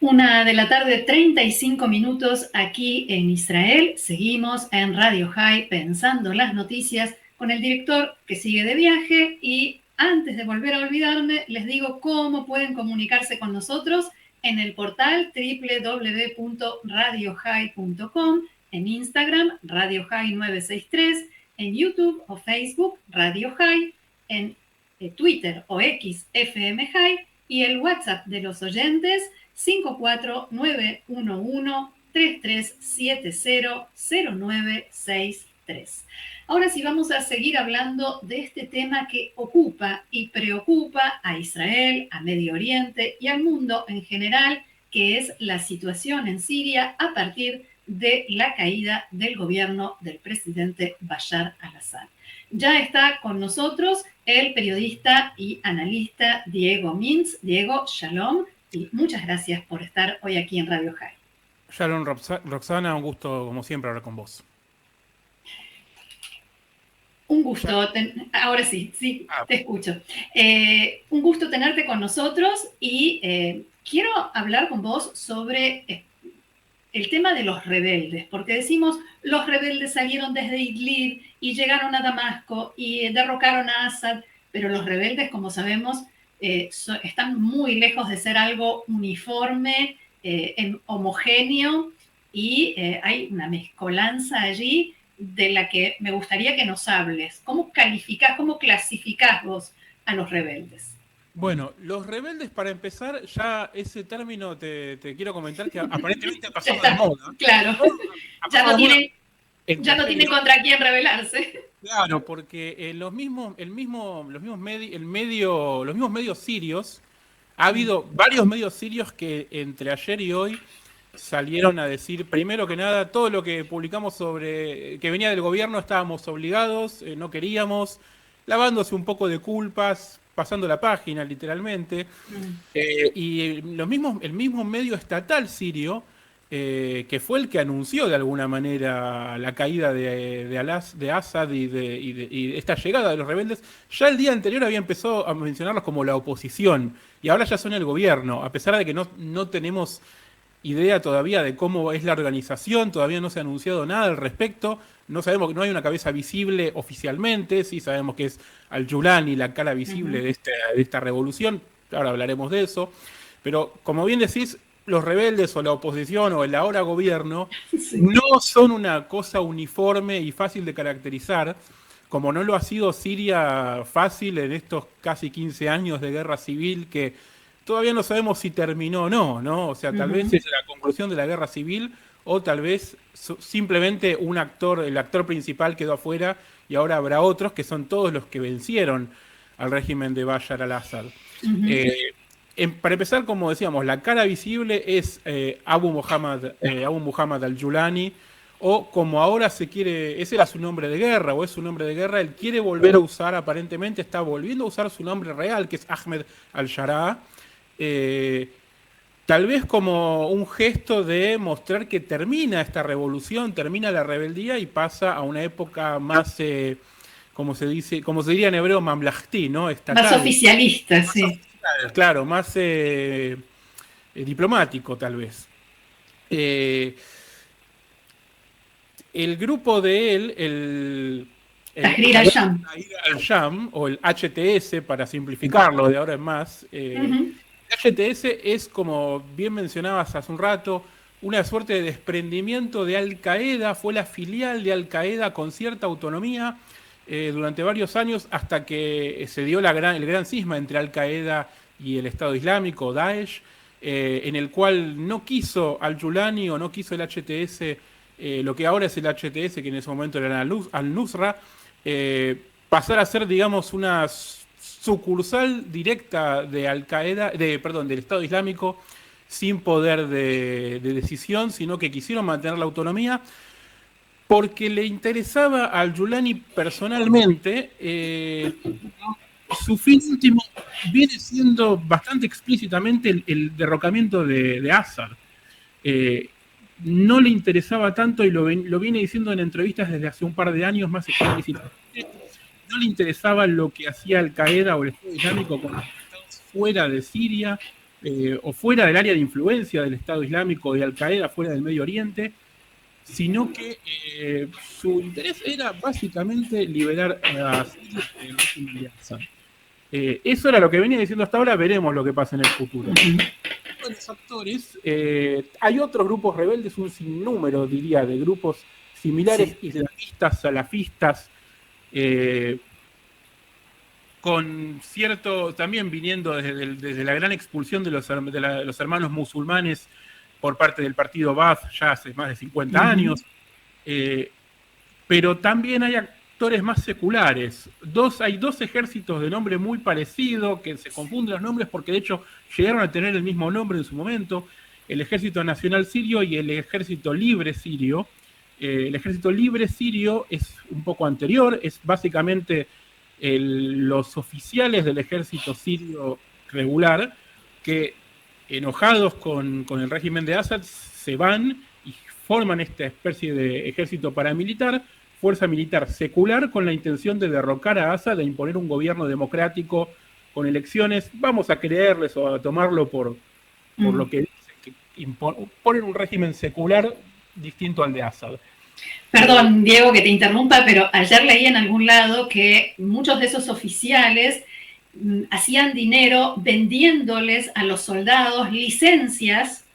Una de la tarde, 35 minutos aquí en Israel. Seguimos en Radio High pensando las noticias con el director que sigue de viaje. Y antes de volver a olvidarme, les digo cómo pueden comunicarse con nosotros en el portal www.radiohigh.com, en Instagram, Radio High 963, en YouTube o Facebook, Radio High, en Twitter o X, FM High, y el WhatsApp de los oyentes 54911-33700963. Ahora sí vamos a seguir hablando de este tema que ocupa y preocupa a Israel, a Medio Oriente y al mundo en general, que es la situación en Siria a partir de la caída del gobierno del presidente Bashar al-Assad. Ya está con nosotros el periodista y analista Diego Mintz. Diego, shalom. Y muchas gracias por estar hoy aquí en Radio High. Shalom, Roxana, un gusto como siempre hablar con vos. Un gusto, ahora sí, te escucho. Un gusto tenerte con nosotros y quiero hablar con vos sobre el tema de los rebeldes, porque decimos los rebeldes salieron desde Idlib y llegaron a Damasco y derrocaron a Assad, pero los rebeldes, como sabemos, están muy lejos de ser algo uniforme, homogéneo, y hay una mezcolanza allí de la que me gustaría que nos hables. ¿Cómo calificás, cómo clasificás vos a los rebeldes? Bueno, los rebeldes, para empezar, ya ese término te quiero comentar que aparentemente ha pasado de moda. Claro, ya no tiene contra quién rebelarse. Claro, porque los mismos medios sirios, ha habido varios medios sirios que entre ayer y hoy salieron a decir, primero que nada, todo lo que publicamos sobre que venía del gobierno estábamos obligados, no queríamos, lavándose un poco de culpas, pasando la página literalmente. Y el mismo medio estatal sirio, que fue el que anunció de alguna manera la caída de Assad y esta llegada de los rebeldes, ya el día anterior había empezado a mencionarlos como la oposición, y ahora ya son el gobierno, a pesar de que no tenemos idea todavía de cómo es la organización, todavía no se ha anunciado nada al respecto, no sabemos que no hay una cabeza visible oficialmente, sí sabemos que es Al-Julani la cara visible de esta revolución, ahora hablaremos de eso, pero como bien decís, los rebeldes o la oposición o el ahora gobierno no son una cosa uniforme y fácil de caracterizar, como no lo ha sido Siria fácil en estos casi 15 años de guerra civil que todavía no sabemos si terminó o no, ¿no? O sea, tal vez es la conclusión de la guerra civil o tal vez simplemente el actor principal quedó afuera y ahora habrá otros que son todos los que vencieron al régimen de Bashar al-Assad. Para empezar, como decíamos, la cara visible es Abu Muhammad al-Julani, o como ahora se quiere, ese era su nombre de guerra, o es su nombre de guerra, él quiere volver a usar, aparentemente está volviendo a usar su nombre real, que es Ahmed al-Sharaa, tal vez como un gesto de mostrar que termina esta revolución, termina la rebeldía y pasa a una época más, como se diría en hebreo, mamlahti, ¿no? Estatal. Más oficialista, sí. Claro, más diplomático tal vez. El grupo de él, el Tahrir al-Sham, o el HTS, para simplificarlo de ahora en más, el HTS es, como bien mencionabas hace un rato, una suerte de desprendimiento de Al-Qaeda, fue la filial de Al-Qaeda con cierta autonomía durante varios años hasta que se dio el gran cisma entre Al-Qaeda y el Estado Islámico, Daesh, en el cual no quiso Al-Julani o no quiso el HTS, lo que ahora es el HTS, que en ese momento era Al-Nusra, pasar a ser, digamos, una sucursal directa de Al-Qaeda, del Estado Islámico, sin poder de decisión, sino que quisieron mantener la autonomía porque le interesaba a Al-Julani personalmente. Su fin último viene siendo bastante explícitamente el derrocamiento de Assad. No le interesaba tanto, y lo viene diciendo en entrevistas desde hace un par de años más explícitamente, no le interesaba lo que hacía Al-Qaeda o el Estado Islámico con los estados fuera de Siria, o fuera del área de influencia del Estado Islámico de Al-Qaeda, fuera del Medio Oriente, sino que su interés era básicamente liberar a Siria del régimen de Assad. Eso era lo que venía diciendo hasta ahora, veremos lo que pasa en el futuro. De los actores, hay otros grupos rebeldes, un sinnúmero, diría, de grupos similares, islamistas, salafistas, con cierto, también viniendo desde la gran expulsión de los hermanos musulmanes por parte del partido Baath ya hace más de 50 años, pero también hay actores más seculares. Hay dos ejércitos de nombre muy parecido, que se confunden los nombres porque de hecho llegaron a tener el mismo nombre en su momento, el Ejército Nacional Sirio y el Ejército Libre Sirio. El Ejército Libre Sirio es un poco anterior, es básicamente los oficiales del ejército sirio regular que, enojados con el régimen de Assad, se van y forman esta especie de ejército paramilitar, fuerza militar secular, con la intención de derrocar a Assad, de imponer un gobierno democrático con elecciones. Vamos a creerles o a tomarlo por lo que dicen, que ponen un régimen secular distinto al de Assad. Perdón, Diego, que te interrumpa, pero ayer leí en algún lado que muchos de esos oficiales hacían dinero vendiéndoles a los soldados licencias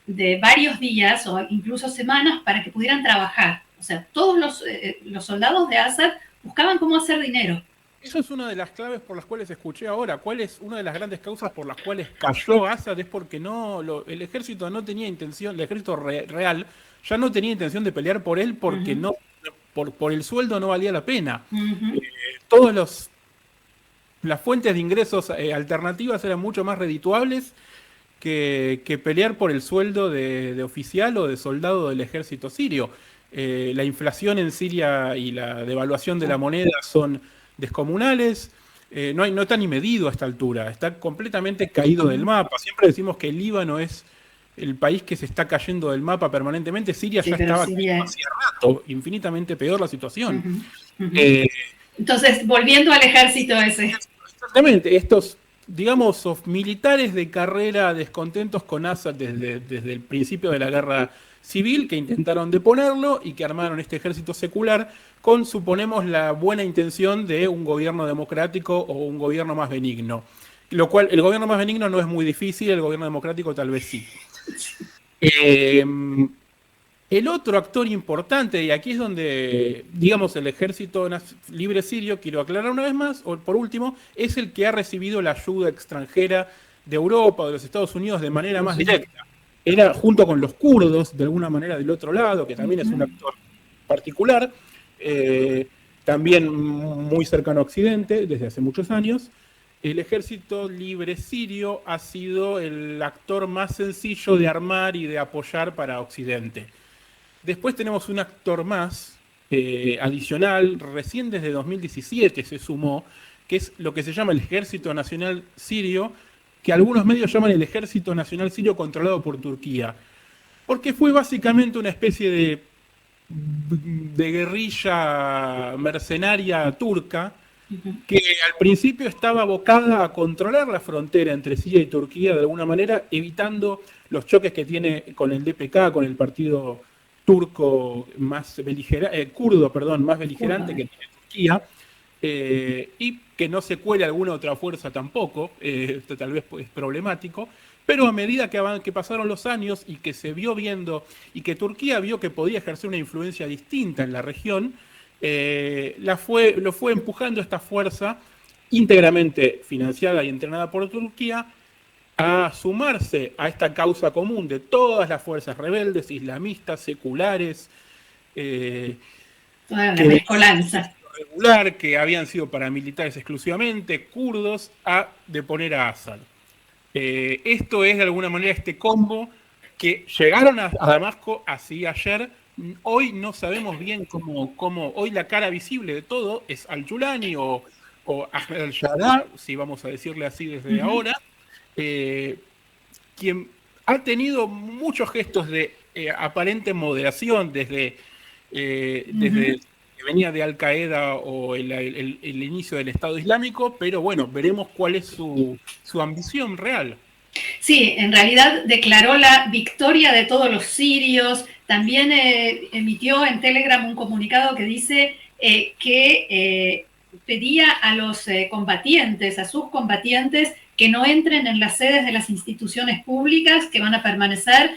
de varios días o incluso semanas para que pudieran trabajar. O sea, todos los soldados de Assad buscaban cómo hacer dinero. Eso es una de las claves por las cuales escuché ahora. ¿Cuál es una de las grandes causas por las cuales cayó Assad? Es porque el ejército no tenía intención, el ejército real ya no tenía intención de pelear por él porque por el sueldo no valía la pena. Las fuentes de ingresos alternativas eran mucho más redituables que pelear por el sueldo de oficial o de soldado del ejército sirio. La inflación en Siria y la devaluación de la moneda son descomunales. No está ni medido a esta altura, está completamente caído del mapa. Siempre decimos que el Líbano es el país que se está cayendo del mapa permanentemente. Siria ya estaba hace rato, infinitamente peor la situación. Entonces, volviendo al ejército ese. Exactamente, estos, digamos, militares de carrera descontentos con Assad desde el principio de la guerra civil, que intentaron deponerlo y que armaron este ejército secular con, suponemos, la buena intención de un gobierno democrático o un gobierno más benigno. Lo cual, el gobierno más benigno no es muy difícil, el gobierno democrático tal vez sí. El otro actor importante, y aquí es donde, digamos, el Ejército Libre Sirio, quiero aclarar una vez más, o por último, es el que ha recibido la ayuda extranjera de Europa o de los Estados Unidos de manera más directa. Era junto con los kurdos, de alguna manera del otro lado, que también es un actor particular, también muy cercano a Occidente, desde hace muchos años. El Ejército Libre Sirio ha sido el actor más sencillo de armar y de apoyar para Occidente. Después tenemos un actor más, adicional, recién desde 2017 se sumó, que es lo que se llama el Ejército Nacional Sirio, que algunos medios llaman el Ejército Nacional Sirio controlado por Turquía, porque fue básicamente una especie de guerrilla mercenaria turca, que al principio estaba abocada a controlar la frontera entre Siria y Turquía de alguna manera, evitando los choques que tiene con el DPK, con el partido turco más kurdo, más beligerante que tiene Turquía, y que no se cuele alguna otra fuerza tampoco, esto tal vez es problemático, pero a medida que pasaron los años y que se vio viendo, y que Turquía vio que podía ejercer una influencia distinta en la región, lo fue empujando esta fuerza, íntegramente financiada y entrenada por Turquía, a sumarse a esta causa común de todas las fuerzas rebeldes, islamistas, seculares, toda la mezcolanza regular, que habían sido paramilitares exclusivamente, kurdos, a deponer a Assad. Esto es de alguna manera este combo que llegaron a Damasco así ayer. Hoy no sabemos bien cómo hoy la cara visible de todo es al-Julani o Ahmed al-Sharaa, si vamos a decirle así desde ahora, quien ha tenido muchos gestos de aparente moderación desde que venía de Al Qaeda o el inicio del Estado Islámico, pero bueno, veremos cuál es su ambición real. Sí, en realidad declaró la victoria de todos los sirios. También emitió en Telegram un comunicado que dice que pedía a los combatientes, a sus combatientes, que no entren en las sedes de las instituciones públicas, que van a permanecer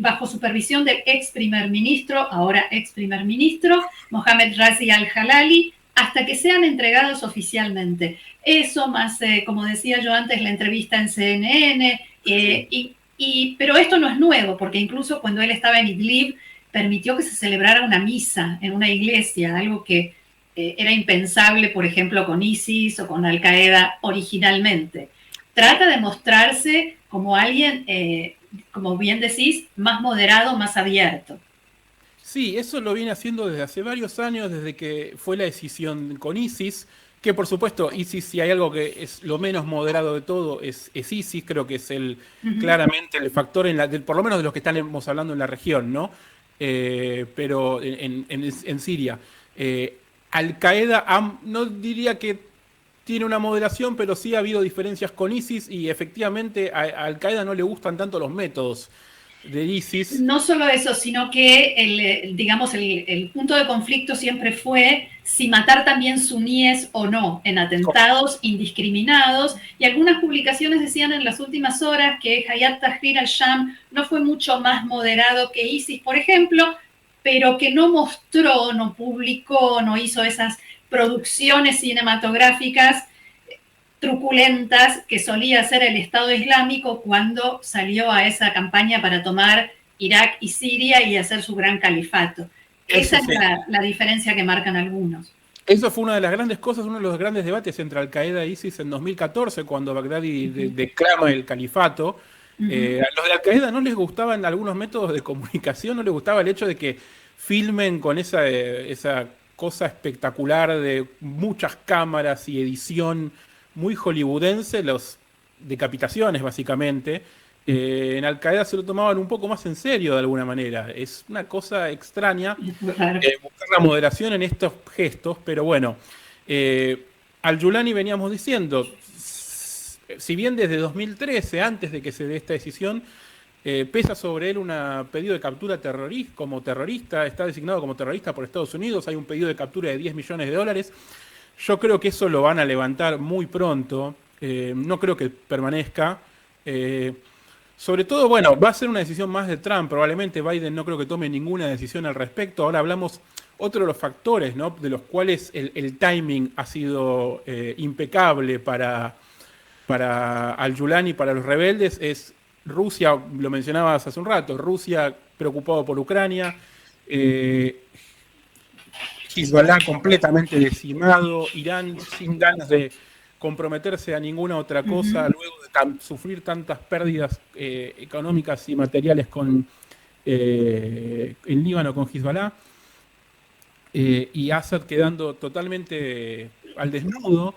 bajo supervisión del ex primer ministro, ahora ex primer ministro, Mohamed Razi al-Jalali, hasta que sean entregados oficialmente. Eso más, como decía yo antes, la entrevista en CNN, pero esto no es nuevo, porque incluso cuando él estaba en Idlib, permitió que se celebrara una misa en una iglesia, algo que era impensable, por ejemplo, con ISIS o con Al Qaeda originalmente. Trata de mostrarse como alguien, como bien decís, más moderado, más abierto. Sí, eso lo viene haciendo desde hace varios años, desde que fue la decisión con ISIS, que por supuesto, ISIS, si hay algo que es lo menos moderado de todo, es ISIS, creo que es claramente el factor, por lo menos de los que estamos hablando en la región, ¿no? Pero en Siria. Al Qaeda, no diría que tiene una moderación, pero sí ha habido diferencias con ISIS y efectivamente a Al Qaeda no le gustan tanto los métodos de ISIS. No solo eso, sino que el punto de conflicto siempre fue si matar también suníes o no, en atentados indiscriminados. Y algunas publicaciones decían en las últimas horas que Hayat Tahrir al-Sham no fue mucho más moderado que ISIS, por ejemplo, pero que no mostró, no publicó, no hizo esas producciones cinematográficas truculentas que solía hacer el Estado Islámico cuando salió a esa campaña para tomar Irak y Siria y hacer su gran califato. Esa es la diferencia que marcan algunos. Eso fue una de las grandes cosas, uno de los grandes debates entre Al Qaeda e ISIS en 2014, cuando Baghdadi declama el califato. A los de Al Qaeda no les gustaban algunos métodos de comunicación, no les gustaba el hecho de que filmen con esa cosa espectacular de muchas cámaras y edición muy hollywoodense, las decapitaciones básicamente. En Al Qaeda se lo tomaban un poco más en serio de alguna manera. Es una cosa extraña buscar la moderación en estos gestos, pero bueno, al-Yulani veníamos diciendo, si bien desde 2013, antes de que se dé esta decisión, pesa sobre él un pedido de captura como terrorista, está designado como terrorista por Estados Unidos, hay un pedido de captura de $10 millones. Yo creo que eso lo van a levantar muy pronto, no creo que permanezca. Sobre todo, bueno, va a ser una decisión más de Trump, probablemente Biden no creo que tome ninguna decisión al respecto. Ahora hablamos otro de los factores, ¿no?, de los cuales el timing ha sido impecable para al-Yulani, para los rebeldes, es Rusia, lo mencionabas hace un rato, Rusia preocupado por Ucrania, Hezbollah completamente decimado, Irán sin ganas de comprometerse a ninguna otra cosa, luego de sufrir tantas pérdidas económicas y materiales en Líbano con Hezbollah, y Assad quedando totalmente al desnudo.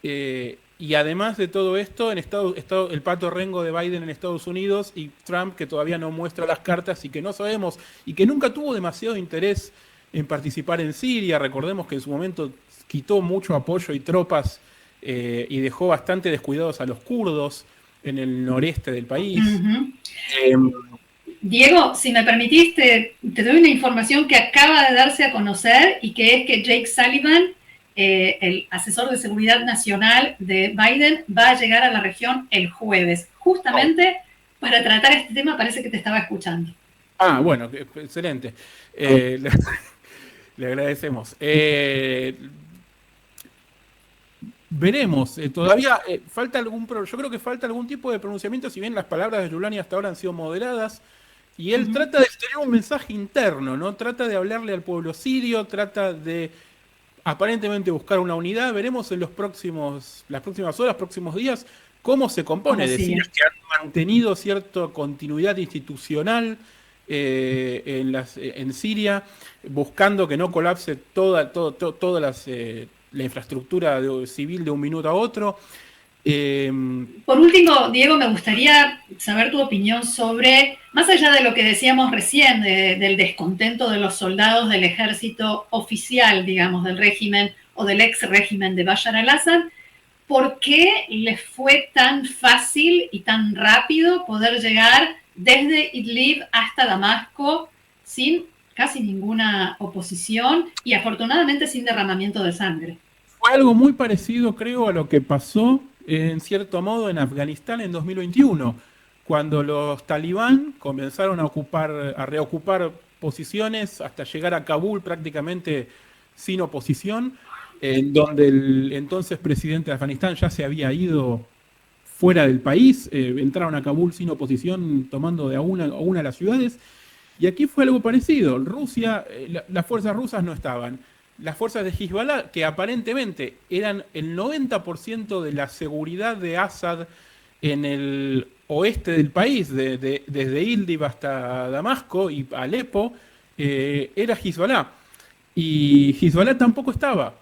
Y además de todo esto, el pato rengo de Biden en Estados Unidos y Trump que todavía no muestra las cartas y que no sabemos, y que nunca tuvo demasiado interés en participar en Siria. Recordemos que en su momento quitó mucho apoyo y tropas y dejó bastante descuidados a los kurdos en el noreste del país. Diego, si me permitiste, te doy una información que acaba de darse a conocer y que es que Jake Sullivan, el asesor de seguridad nacional de Biden, va a llegar a la región el jueves, justamente para tratar este tema. Parece que te estaba escuchando. Ah, bueno, excelente. Le agradecemos. Veremos. Todavía falta yo creo que falta algún tipo de pronunciamiento, si bien las palabras de Yulani hasta ahora han sido moderadas, y él trata de tener un mensaje interno, ¿no? Trata de hablarle al pueblo sirio, trata de aparentemente buscar una unidad. Veremos en las próximas horas, próximos días, cómo se compone. Decir que han mantenido cierta continuidad institucional en Siria, buscando que no colapse toda la infraestructura civil de un minuto a otro. Por último, Diego, me gustaría saber tu opinión sobre, más allá de lo que decíamos recién, del descontento de los soldados del ejército oficial, digamos, del régimen o del ex régimen de Bashar al-Assad, ¿por qué les fue tan fácil y tan rápido poder llegar desde Idlib hasta Damasco sin casi ninguna oposición y afortunadamente sin derramamiento de sangre? Fue algo muy parecido, creo, a lo que pasó, en cierto modo, en Afganistán en 2021, cuando los talibán comenzaron a reocupar posiciones hasta llegar a Kabul prácticamente sin oposición, en donde el entonces presidente de Afganistán ya se había ido fuera del país, entraron a Kabul sin oposición, tomando de a una las ciudades, y aquí fue algo parecido. Rusia, las fuerzas rusas no estaban. Las fuerzas de Hezbollah, que aparentemente eran el 90% de la seguridad de Assad en el oeste del país, desde Idlib hasta Damasco y Alepo, era Hezbollah. Y Hezbollah tampoco estaba,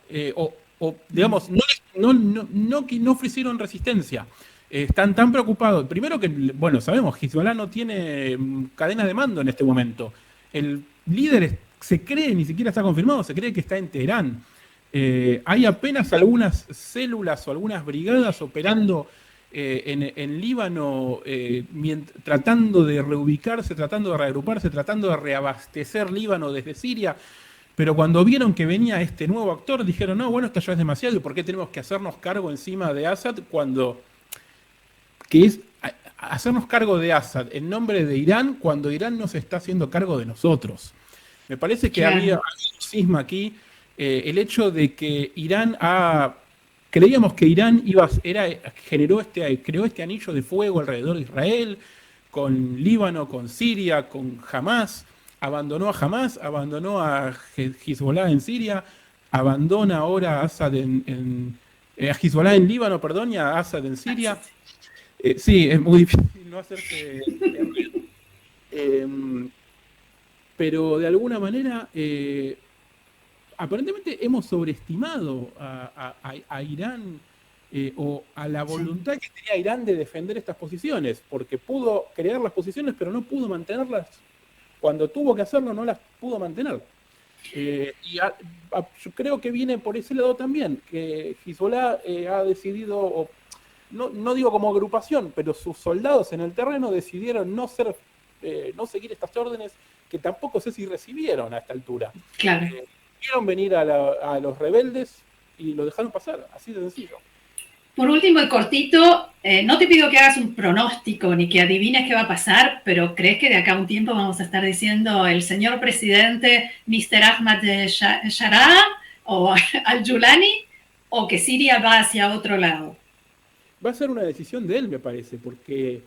digamos, no ofrecieron resistencia. Están tan preocupados. Primero que, bueno, sabemos, Hezbollah no tiene cadena de mando en este momento. El líder se cree, ni siquiera está confirmado, se cree que está en Teherán. Hay apenas algunas células o algunas brigadas operando en Líbano, tratando de reubicarse, tratando de reagruparse, tratando de reabastecer Líbano desde Siria. Pero cuando vieron que venía este nuevo actor, dijeron, no, bueno, esto ya es demasiado, ¿y por qué tenemos que hacernos cargo encima de Assad que es hacernos cargo de Assad en nombre de Irán cuando Irán no se está haciendo cargo de nosotros? Me parece que había un cisma aquí, el hecho de que creíamos que Irán creó este anillo de fuego alrededor de Israel, con Líbano, con Siria, con Hamas, abandonó a Hamas, abandonó a Hezbollah en Siria, abandona ahora a Assad a Hezbollah en Líbano, perdón, y a Assad en Siria. Sí, es muy difícil no hacerse... pero de alguna manera, aparentemente hemos sobreestimado a Irán o a la voluntad que tenía Irán de defender estas posiciones, porque pudo crear las posiciones, pero no pudo mantenerlas. Cuando tuvo que hacerlo, no las pudo mantener. Yo creo que viene por ese lado también, que Hezbollah ha decidido, no digo como agrupación, pero sus soldados en el terreno decidieron no seguir estas órdenes, que tampoco sé si recibieron a esta altura. Claro. Vieron venir a los rebeldes y lo dejaron pasar, así de sencillo. Por último y cortito, no te pido que hagas un pronóstico ni que adivines qué va a pasar, pero ¿crees que de acá a un tiempo vamos a estar diciendo el señor presidente Mr. Ahmad Sharaa o al-Julani, o que Siria va hacia otro lado? Va a ser una decisión de él, me parece, porque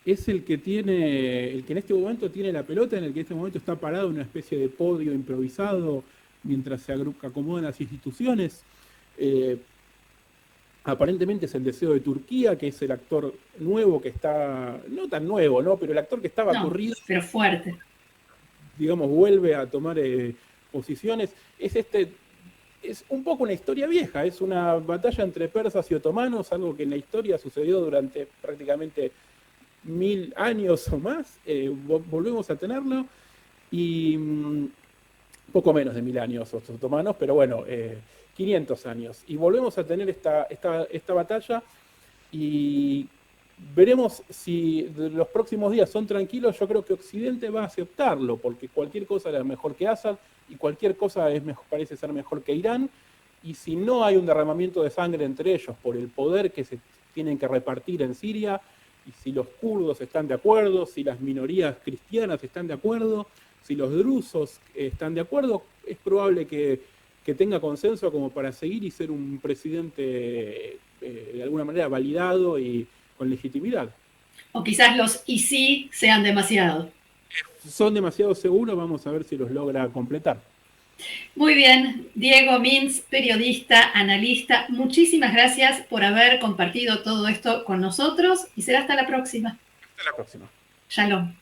es el que en este momento tiene la pelota, en el que en este momento está parado en una especie de podio improvisado mientras se acomodan las instituciones. Aparentemente es el deseo de Turquía, que es el actor nuevo que está, no tan nuevo, ¿no? Pero el actor que estaba corrido, pero fuerte. Digamos, vuelve a tomar posiciones. Es un poco una historia vieja, es una batalla entre persas y otomanos, algo que en la historia sucedió durante prácticamente 1000 años o más. Volvemos a tenerlo, y poco menos de 1000 años los otomanos, pero bueno, 500 años. Y volvemos a tener esta batalla, y veremos si los próximos días son tranquilos. Yo creo que Occidente va a aceptarlo, porque cualquier cosa era mejor que Assad, y cualquier cosa parece ser mejor que Irán, y si no hay un derramamiento de sangre entre ellos por el poder que se tienen que repartir en Siria, y si los kurdos están de acuerdo, si las minorías cristianas están de acuerdo, si los drusos están de acuerdo, es probable que tenga consenso como para seguir y ser un presidente de alguna manera validado y con legitimidad. O quizás los y sí sean demasiado. Son demasiado seguros, vamos a ver si los logra completar. Muy bien, Diego Mintz, periodista, analista, muchísimas gracias por haber compartido todo esto con nosotros y será hasta la próxima. Hasta la próxima. Shalom.